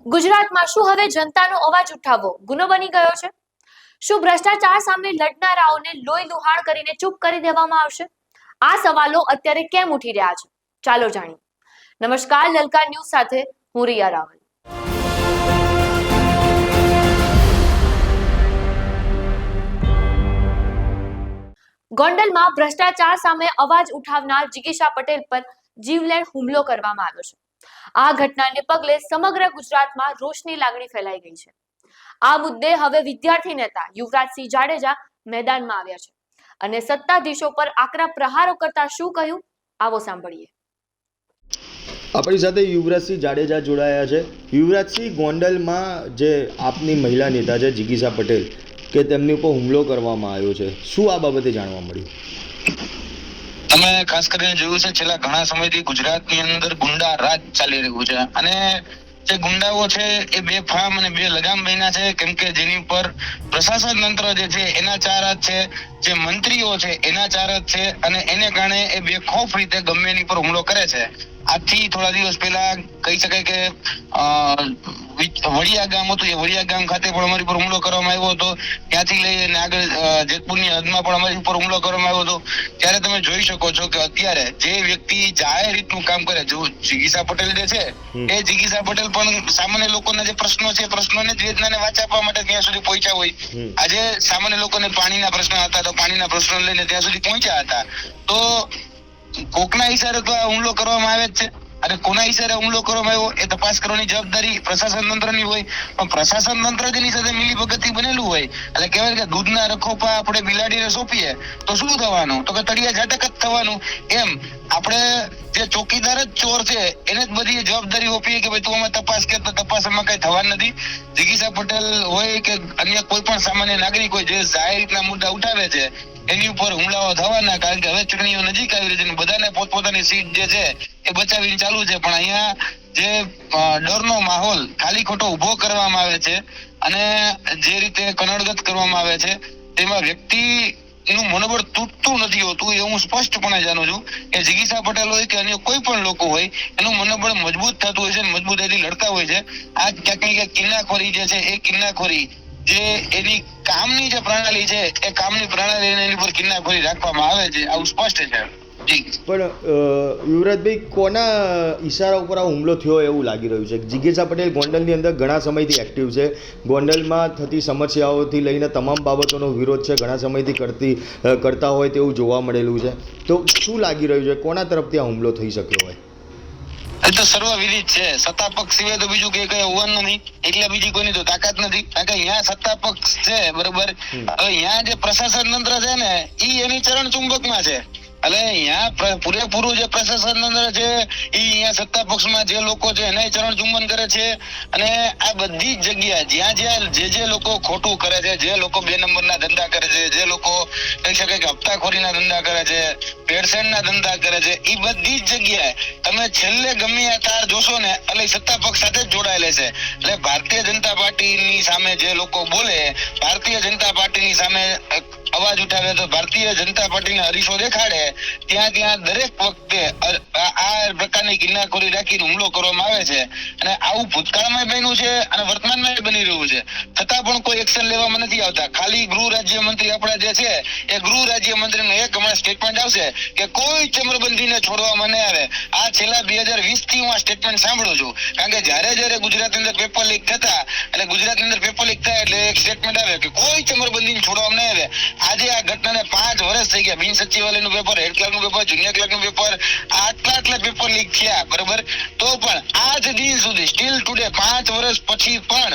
ગુજરાતમાં શું હવે જનતાનો અવાજ ઉઠાવવો ગુનો બની ગયો છે? શું ભ્રષ્ટાચાર સામે લડનારાઓને લોહી લુહાણ કરીને ચૂપ કરી દેવામાં આવશે? આ સવાલો અત્યારે કેમ ઉઠી રહ્યા છે? ચાલો જાણીએ. નમસ્કાર, લલકાર ન્યૂઝ સાથે હું રિયા રાવલ. ગોંડલમાં ભ્રષ્ટાચાર સામે અવાજ ઉઠાવનાર જિગીશા પટેલ પર જીવલેણ હુમલો કરવામાં આવ્યો છે. આ ઘટનાને પગલે સમગ્ર ગુજરાતમાં રોષની લાગણી ફેલાઈ ગઈ છે. આ મુદ્દે હવે વિદ્યાર્થી નેતા યુવરાજસિંહ જાડેજા મેદાનમાં આવ્યા છે અને સત્તાધીશો પર આકરા પ્રહારો કરતા શું કહ્યું, આવો સાંભળીએ. આપણી સાથે યુવરાજસિંહ જાડેજા જોડાયા છે. યુવરાજસિંહ, ગોંડલમાં જે આપની મહિલા નેતા છે જિગીશા પટેલ, કે તેમની ઉપર હુમલો કરવામાં આવ્યો છે, શું આ બાબતે જાણવા મળ્યું? તમે ખાસ કરીને જોયું છે, છેલ્લા ઘણા સમયથી ગુજરાતની અંદર ગુંડા રાજ ચાલી રહ્યું છે અને જે ગુંડાઓ છે એ બેફામ અને બે લગામ બન્યા છે, કેમ કે જેની ઉપર પ્રશાસન તંત્ર જે છે એના ચાર હાથ છે, જે મંત્રીઓ છે એના ચાર હાથ છે અને એને કારણે એ બેખૌફ રીતે ગમે એની પર હુમલો કરે છે. આજથી થોડા દિવસ પહેલા કહી શકાય કે વડિયા ગામ હતું, એ વડિયા ગામ ખાતે પણ અમારી પર હુમલો કરવામાં આવ્યો હતો. ત્યાંથી લઈ અને આગળ જેતપુરની હદમાં પણ અમારી ઉપર હુમલો કરવામાં આવ્યો હતો. ત્યારે તમે જોઈ શકો છો કે અત્યારે જે વ્યક્તિ જાહેર રીતનું કામ કરે, જો જિગીશા પટેલ જે છે એ જિગીશા પટેલ પણ સામાન્ય લોકોના જે પ્રશ્નો છે, પ્રશ્નોને જ વેદનાને વાચા આપવા માટે ત્યાં સુધી પહોંચ્યા હોય. આજે સામાન્ય લોકોને પાણીના પ્રશ્ન હતા તો પાણીના પ્રશ્નો લઈને ત્યાં સુધી પહોંચ્યા હતા. તો કોકના ઈશારે તો આ હુમલો કરવામાં આવે જ છે અને કોના ઈશારે હુમલો કરવામાં આવ્યો એ તપાસ કરવાની જવાબદારી પ્રશાસન તંત્રની હોય. પણ પ્રશાસન તંત્ર જેની સાથે મિલીભગતથી બનેલું હોય એટલે કહેવાય કે દૂધના રખોપા આપણે બિલાડીને સોંપીએ તો શું થવાનું? તો કે તળિયા ઝાટક જ થવાનું. એમ આપણે જે ચોકીદાર જ ચોર છે એને જ બધી જવાબદારી ઓપીએ કે ભાઈ તું આમાં તપાસ કર, તો તપાસમાં કઈ થવાનું નથી. જિગીશા પટેલ હોય કે અન્ય કોઈ પણ સામાન્ય નાગરિક હોય જે જાહેર રીતના મુદ્દા ઉઠાવે છે એની ઉપર હુમલાઓ થવાના, કારણ કે હવે ચૂંટણીઓ નજીક આવી રહી છે, બધાને પોતપોતાની સીટ જે છે એ બચાવીને ચાલુ છે. પણ અહીંયા જે ડરનો માહોલ ખાલી ખોટો ઉભો કરવામાં આવે છે અને જે રીતે કનડગત કરવામાં આવે છે તેમાં વ્યક્તિ એનું મનોબળ તૂટતું નથી હોતું, એ હું સ્પષ્ટપણે જાણું છું. એ જિગીશા પટેલ હોય કે અન્ય કોઈ પણ લોકો હોય, એનું મનોબળ મજબૂત થતું હોય છે, મજબૂતાઈથી લડતા હોય છે. આ ક્યાંક ને ક્યાંક કિન્નાખોરી જે છે એ કિન્નાખોરી જે એની કામની જે પ્રણાલી છે એ કામની પ્રણાલી એની પર કિન્નાખોરી રાખવામાં આવે છે, આવું સ્પષ્ટ છે. પણ યુવરાજભાઈ, કોના ઈશારા ઉપર આ હુમલો થયો એવું લાગી રહ્યું છે? જિગીશા પટેલ ગોંડલની અંદર ઘણા સમયથી એક્ટિવ છે, ગોંડલમાં થતી સમસ્યાઓથી લઈને તમામ બાબતોનો વિરોધ છે ઘણા સમયથી કરતા હોય તેવું જોવા મળેલું છે. તો શું લાગી રહ્યું છે, કોના તરફથી આ હુમલો થઈ શક્યો હોય? એ તો સર્વવિદિત છે. સત્તા પક્ષ સિવાય તો બીજું કઈ હોવાનું નથી, એટલે બીજી કોઈની તો તાકાત નથી. કારણ કે અહીંયા સત્તા પક્ષ છે, બરોબર. હવે અહીંયા જે પ્રશાસન તંત્ર છે ને ઈ એની ચરણ ચુંબકમાં છે. એટલે અહીંયા પૂરેપૂરું જે પ્રશાસન તંત્ર છે ઈ અહીંયા સત્તા પક્ષમાં જે લોકો છે એને ચરણ ચુંબન કરે છે. અને આ બધી જ જગ્યા જ્યાં જે લોકો ખોટું કરે છે, જે લોકો બે નંબરના ધંધા કરે છે, જે લોકો કહી શકાય કે હપ્તાખોરીના ધંધા કરે છે, ભેળસેળના ધંધા કરે છે, એ બધી જ જગ્યાએ તમે છેલ્લે ગમે આ તાર જોશો ને એટલે સત્તા પક્ષ સાથે જ જોડાયેલા છે. એટલે ભારતીય જનતા પાર્ટીની સામે જે લોકો બોલે, ભારતીય જનતા પાર્ટીની સામે અવાજ ઉઠાવે, તો ભારતીય જનતા પાર્ટીને હરીશો દેખાડે, ત્યાં દરેક વખતે આ પ્રકારની કિન્નાખોરી રાખીને હુમલો કરવામાં આવે છે. અને આવું ભૂતકાળમાં બન્યું છે અને વર્તમાનમાં બની રહ્યું છે, છતાં પણ કોઈ એક્શન લેવામાં નથી આવતા. ખાલી ગૃહ રાજ્યમંત્રી આપણા જે છે એ ગૃહ રાજ્યમંત્રીનું એક હમણાં સ્ટેટમેન્ટ આવશે કે કોઈ ચમરબંધીને છોડવામાં નહીં આવે. આ છેલ્લા 2020 થી હું આ સ્ટેટમેન્ટ સાંભળું છું, કારણ કે જ્યારે ગુજરાતની અંદર પેપર લીક થતા એટલે ગુજરાતની અંદર પેપર લીક થાય એટલે એક સ્ટેટમેન્ટ આવે કે કોઈ ચમરબંધીને છોડવામાં નહીં આવે. આજે આ ઘટનાને 5 વર્ષ થઈ ગયા. બિન સચિવાલયનું પેપર, હેડ ક્લાર્કનું પેપર, જુનિયર ક્લાર્કનું પેપર, આટલા પેપર લીક થયા, બરોબર. તો પણ આજ દિન સુધી સ્ટીલ ટુડે 5 વર્ષ પછી પણ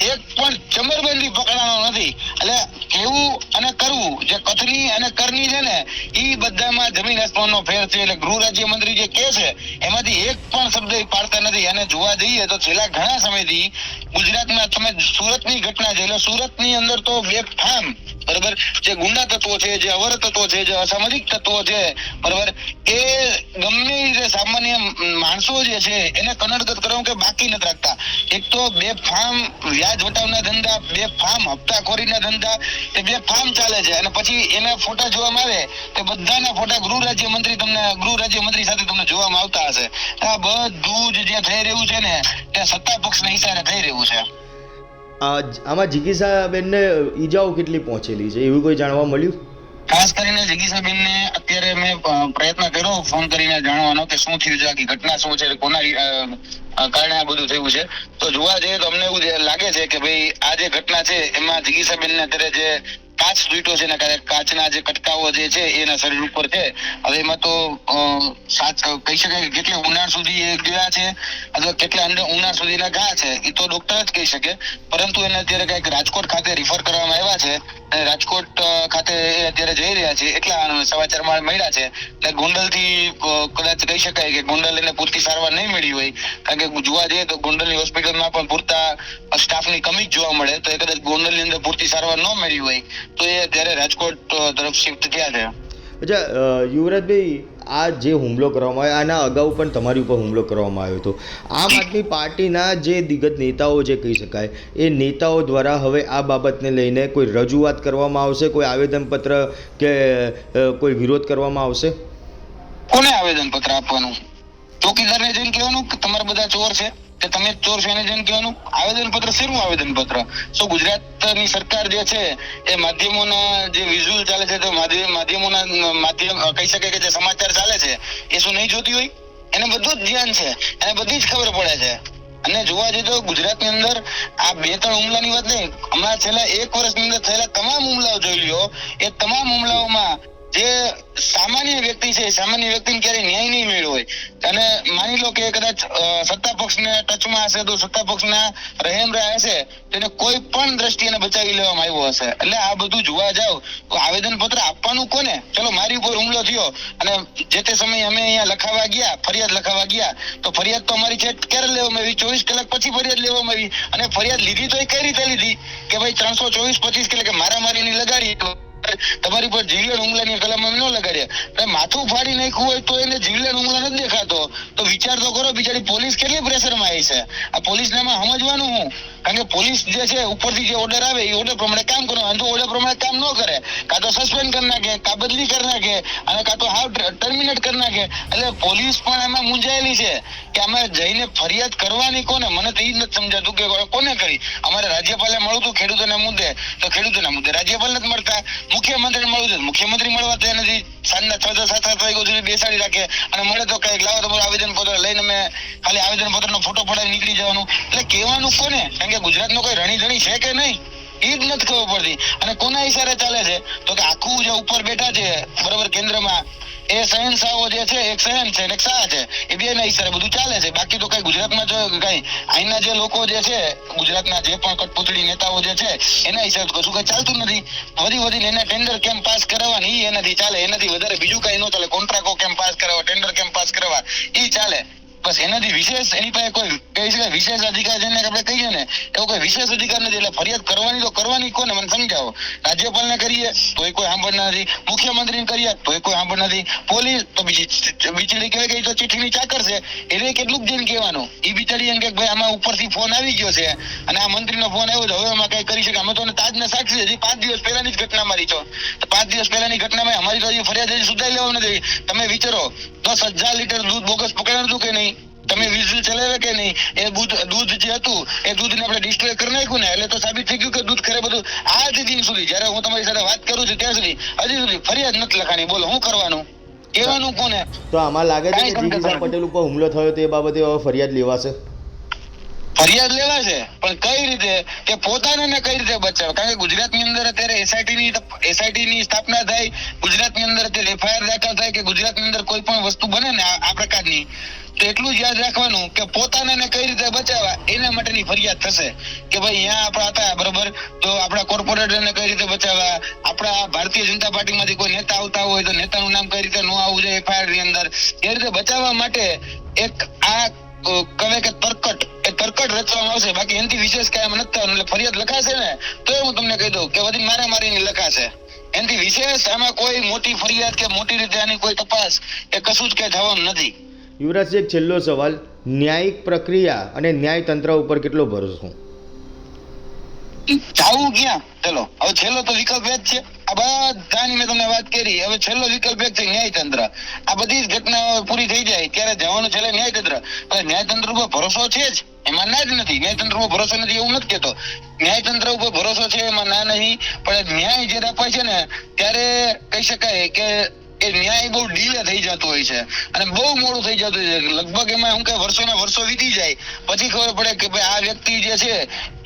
એક પણ ચમરબંધી પકડાનો નથી. એટલે કેવું અને કરવું, જે કથની અને કરની છે ને એ બધામાં જમીન આસમાનનો ફેર છે. એટલે ગૃહ રાજ્યમંત્રી જે કહે છે એમાંથી એક પણ શબ્દ પાડતા નથી. અને જોવા જઈએ તો છેલ્લા ઘણા સમયથી ગુજરાતમાં તમે સુરતની ઘટના છે, એટલે સુરતની અંદર તો બેફામ બરોબર, જે ગુંડા તત્વો છે, જે અવર તત્વો છે, જે અસામાજિક તત્વો છે, બરોબર, એ ગમે રીતે સામાન્ય માણસો જે છે એને કનડગત કરવાનું કે બાકી નથી રાખતા. એક તો બેફામ વ્યાજ વટાવના ધંધા, બેફામ હપ્તાખોરીના ધંધા, એ બેફામ ચાલે છે. અને પછી એના ફોટા જોવામાં આવે તો બધાના ફોટા ગૃહ રાજ્યમંત્રી સાથે તમને જોવામાં આવતા હશે. આ બધું જ જે થઈ રહ્યું છે ને તે સત્તા પક્ષના ઈશારે થઈ રહ્યું છે. આમાં જિગીશાબેનને ઈજાઓ કેટલી પહોંચેલી છે એવું કોઈ જાણવા મળ્યું? ખાસ કરીને જિગીશાબેનને અત્યારે મેં પ્રયત્ન કર્યો ફોન કરીને જાણવાનો કે શું થયું છે, આખી ઘટના શું છે, કોના કારણે આ બધું થયું છે. તો જોવા જઈએ તો અમને એવું લાગે છે કે ભાઈ આ જે ઘટના છે એમાં જિગીશાબેનને અત્યારે જે કાચ તૂટ્યો છે ને કાચના જે કટકાઓ જે છે એના શરીર ઉપર છે. હવે એમાં તો કહી શકાય કે કેટલી ઊંડાણ સુધી એ ગયા છે અથવા કેટલા અંદર ઊંડાણ સુધીના ઘા છે એ તો ડોક્ટર જ કહી શકે. પરંતુ એને અત્યારે કંઈક રાજકોટ ખાતે રિફર કરવામાં આવ્યા છે અને રાજકોટ ખાતે એ અત્યારે જઈ રહ્યા છે એટલા સમાચારમાં મળ્યા છે. એટલે ગોંડલથી કદાચ કહી શકાય કે ગોંડલ એને પૂરતી સારવાર નહીં મળી હોય, કારણ કે જોવા જઈએ તો ગોંડલની હોસ્પિટલમાં પણ પૂરતા સ્ટાફની કમી જ જોવા મળે. તો એ કદાચ ગોંડલની અંદર પૂરતી સારવાર ન મળી હોય તો એ અત્યારે રાજકોટ તરફ શિફ્ટ થયા છે. અચ્છા યુવરાજભાઈ, આ જે હુમલો કરવામાં આવ્યો આના અગાઉ પણ તમારી ઉપર હુમલો કરવામાં આવ્યો હતો. આમ આદમી પાર્ટીના જે દિગ્ગજ નેતાઓ જે કહી શકાય એ નેતાઓ દ્વારા હવે આ બાબતને લઈને કોઈ રજૂઆત કરવામાં આવશે, કોઈ આવેદનપત્ર કે કોઈ વિરોધ કરવામાં આવશે? કોને આવેદનપત્ર આપવાનું? ચોકીદારને જઈને કહેવાનું કે તમારા બધા ચોર છે કે તમે જ ચોર છો એને જઈને કહેવાનું? આવેદનપત્ર શેનું આવેદનપત્ર? શું ગુજરાતની સરકાર જે છે એ માધ્યમોના જે વિઝ્યુઅલ ચાલે છે તો માધ્યમ કહી શકે કે જે સમાચાર ચાલે છે એ શું નહીં જોતી હોય? એને બધું જ ધ્યાન છે, એને બધી જ ખબર પડે છે. અને જોવા જઈએ તો ગુજરાતની અંદર આ 2-3 હુમલાની વાત નહીં, હમણાં છેલ્લા 1 વર્ષની અંદર થયેલા તમામ હુમલાઓ જોઈ લ્યો, એ તમામ હુમલાઓમાં જે સામાન્ય વ્યક્તિ છે સામાન્ય વ્યક્તિને ક્યારેય ન્યાય નહીં મળ્યો હોય. અને માની લો કે કદાચ સત્તા પક્ષને ટચમાં હશે તો સત્તા પક્ષના રહેમ રહ્યા હશે તો એને કોઈ પણ દ્રષ્ટિએ એને બચાવી લેવામાં આવ્યો હશે. એટલે આ બધું જોવા જાવ તો આવેદનપત્ર આપવાનું કોને? ચલો મારી ઉપર હુમલો થયો અને જે તે સમયે અમે અહીંયા લખાવા ગયા, ફરિયાદ લખાવા ગયા, તો ફરિયાદ તો અમારી છે ક્યારે લેવામાં આવી? 24 કલાક પછી ફરિયાદ લેવામાં આવી. અને ફરિયાદ લીધી તો એ કઈ રીતે લીધી કે ભાઈ 324-25 એટલે કે મારામારીની લગાડી, તમારી પર જીવલેણ હુમલાની કલમ ન લગાડ્યા. માથું ફાડી નાખ્યું હોય તો એને જીવલેણ હુમલો નથી દેખાતો તો વિચાર તો કરો બિચારી પોલીસ કેટલી પ્રેશરમાં આવી છે. આ પોલીસને એમાં સમજવાનું હું, કારણ કે પોલીસ જે છે ઉપરથી જે ઓર્ડર આવે એ ઓર્ડર પ્રમાણે કામ કરવાનું. જો ઓર્ડર પ્રમાણે કામ ન કરે કાં તો સસ્પેન્ડ કરી નાખે, કાં બદલી કરી નાખે અને કાં તો હાવ ટર્મિનેટ કરી નાખે. એટલે પોલીસ પણ એમાં મૂંઝાયેલી છે કે આમાં જઈને ફરિયાદ કરવાની કોને? મને તો એ જ નથી સમજાતું કે કોને કરી. અમારે રાજ્યપાલે મળવું હતું ખેડૂતોના મુદ્દે તો ખેડૂતોના મુદ્દે રાજ્યપાલ નથી મળતા, મુખ્યમંત્રી મળવું છે મુખ્યમંત્રી મળવા તો નથી. સાંજના 6-7 વાગ્યા સુધી બેસાડી રાખે અને મળે તો કઈક લાવો તમારું આવેદનપત્ર લઈને મેં ખાલી આવેદનપત્રનો ફોટો પડાવી નીકળી જવાનું. એટલે કહેવાનું કોને? કારણ કે ગુજરાતનો કોઈ રણીધણી છે કે નહીં એ જ નથી ખબર પડતી. અને કોના ઈશારે ચાલે છે તો કે આખું જે ઉપર બેઠા છે બરોબર કેન્દ્રમાં એ શહેનશાહો જે છે, એક શહેન છે ને એક શાહ છે, એ બે ના ઈશારે બધું ચાલે છે. બાકી તો કઈ ગુજરાતમાં જો કઈ અહીંના જે લોકો જે છે ગુજરાતના જે પણ કઠપૂતળી નેતાઓ જે છે એના હિસાબ કશું કઈ ચાલતું નથી. વધીને એના ટેન્ડર કેમ પાસ કરાવવાની એ એનાથી ચાલે, એનાથી વધારે બીજું કઈ ન ચાલે. કોન્ટ્રાક્ટો કેમ પાસ કરાવવા, ટેન્ડર કેમ પાસ કરવા એ ચાલે. બસ એનાથી વિશેષ એની પાસે કોઈ કહી શકાય વિશેષ અધિકાર જેને આપણે કહીએ ને એવો કોઈ વિશેષ અધિકાર નથી. એટલે ફરિયાદ કરવાની તો કરવાની કોને મને સમજાવો? રાજ્યપાલને કરીએ તોય કોઈ સાંભળના નથી, મુખ્યમંત્રીને કરીએ તોય કોઈ સાંભળ નથી, પોલીસ તો બિચારી કહેવાય કે તો ચીઠીની ચાકર છે એને કેટલુંક જઈને કહેવાનું. એ બિચારી એમ કે ભાઈ આમાં ઉપરથી ફોન આવી ગયો છે અને આ મંત્રીનો ફોન આવ્યો છે હવે આમાં કઈ કરી શકે. અમે તો તાજને સાક્ષી હજી 5 દિવસ પહેલાની જ ઘટના મારી છો તો 5 દિવસ પહેલાની ઘટનામાં અમારી તો હજી ફરિયાદ હજી સુધારી લેવા નથી. તમે વિચારો 10,000 લીટર દૂધ બોગસ પકડાયું હતું કે નહીં? તમે વિઝ્યુઅલ ચલાવે કે નહીં? એ દૂધ જે હતું એ દૂધને આપણે ડિસ્ટ્રોય કરી નાખ્યું ને એટલે તો સાબિત થઈ ગયું કે દૂધ ખરે બધું. આજ દિન સુધી જયારે હું તમારી સાથે વાત કરું છું ત્યાં સુધી હજી સુધી ફરિયાદ નથી લખાણી. બોલો હું કરવાનું? કહેવાનું કોને? તો આમાં લાગે છે કે જિગીશા પટેલ ઉપર હુમલો થયો તે બાબતે ફરિયાદ લેવાશે? ફરિયાદ લેવાશે પણ કઈ રીતે કે પોતાને ને કઈ રીતે બચાવે? કારણ કે ગુજરાતની અંદર અત્યારે એસઆઈટી ની સ્થાપના થાય, ગુજરાતની અંદર અત્યારે એફઆઈઆર દાખલ થાય કે ગુજરાતની અંદર કોઈ પણ વસ્તુ બને ને આ પ્રકારની તો એટલું જ યાદ રાખવાનું કે પોતાને ને કઈ રીતે બચાવવા એના માટેની ફરિયાદ થશે કે ભાઈ અહીંયા આપણા હતા બરોબર તો આપણા કોર્પોરેટરને કઈ રીતે બચાવવા, આપણા ભારતીય જનતા પાર્ટીમાંથી કોઈ નેતા આવતા હોય તો નેતાનું નામ કઈ રીતે ન આવવું જોઈએ એફઆઈઆર ની અંદર, એ રીતે બચાવવા માટે એક આ કહે કે તરકટ રચવામાં આવશે, બાકી એનાથી વિશેષ કાંઈ એમ નથી થવાનું. એટલે ફરિયાદ લખાશે ને તો હું તમને કહી દઉં કે બધી મારામારીની લખાશે. એનાથી વિશેષ આમાં કોઈ મોટી ફરિયાદ કે મોટી રીતે આની કોઈ તપાસ એ કશું જ કઈ થવાનું નથી. યુવરાજજી, એક છેલ્લો સવાલ, ન્યાયિક પ્રક્રિયા અને ન્યાયતંત્ર ઉપર કેટલો ભરોસો? જાવું ક્યાં? ચલો હવે છેલ્લો તો વિકલ્પ એ જ છે. આ બધાની મેં તમને વાત કરી. હવે છેલ્લો વિકલ્પ એક છે ન્યાયતંત્ર. આ બધી જ ઘટનાઓ પૂરી થઈ જાય ત્યારે જવાનું છેલ્લે ન્યાયતંત્ર. હવે ન્યાયતંત્ર ઉપર ભરોસો છે જ, એમાં ના જ નથી. ન્યાયતંત્ર ઉપર ભરોસો નથી એવું નથી કેતો. ન્યાયતંત્ર ઉપર ભરોસો છે, એમાં ના નહીં. પણ ન્યાય જ્યારે અપાય છે ને ત્યારે કહી શકાય કે એ ન્યાય બહુ ડીલે થઈ જતો હોય છે અને બહુ મોડું થઈ જતું હોય છે. લગભગ એમાં હું કે વર્ષોના વર્ષો વીતી જાય પછી ખબર પડે કે ભાઈ આ વ્યક્તિ જે છે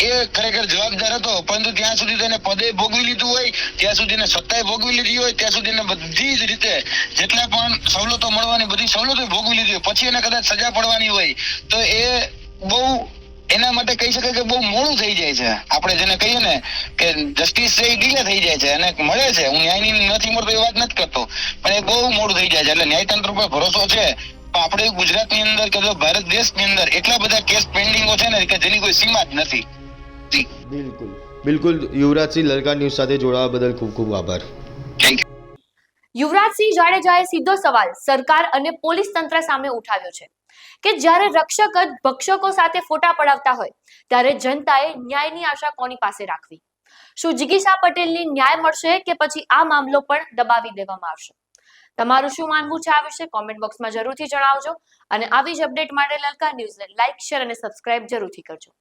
એ ખરેખર જવાબદાર હતો, પરંતુ ત્યાં સુધી તેને પદે ભોગવી લીધું હોય, ત્યાં સુધી એને સત્તાએ ભોગવી લીધી હોય, ત્યાં સુધી એને બધી જ રીતે જેટલા પણ સવલતો મળવાની બધી સવલતો ભોગવી લીધી હોય, પછી એને કદાચ સજા પડવાની હોય તો એ બહુ એના માટે કહી શકાય કે બહુ મોડું થઈ જાય છે. આપણે જેને કહીએ ને કે જસ્ટિસ છે એ ડીલે થઈ જાય છે અને મળે છે. હું ન્યાયની નથી મળતો એ વાત નથી કરતો, પણ એ બહુ મોડું થઈ જાય છે. એટલે ન્યાયતંત્ર ઉપર ભરોસો છે. આપણે ગુજરાતની અંદર કે ભારત દેશની અંદર એટલા બધા કેસ પેન્ડિંગો છે ને કે જેની કોઈ સીમા જ નથી. બિલકુલ બિલકુલ. યુવરાજસિંહ, લલકાર ન્યૂઝ સાથે જોડાવા બદલ ખૂબ ખૂબ આભાર. યુવરાજસિંહ જાડેજાએ સીધો સવાલ સરકાર અને પોલીસ તંત્ર સામે ઉઠાવ્યો છે કે જ્યારે રક્ષક જ ભક્ષકો સાથે ફોટા પડાવતા હોય ત્યારે જનતાએ ન્યાયની આશા કોની પાસે રાખવી? શું જિગીશા પટેલની ન્યાય મળશે કે પછી આ મામલો પણ દબાવી દેવામાં આવશે? તમારું શું માનવું છે આ વિશે કોમેન્ટ બોક્સમાં જરૂરથી જણાવજો અને આવી જ અપડેટ માટે લલકાર ન્યૂઝને લાઇક, શેર અને સબસ્ક્રાઇબ જરૂરથી કરજો.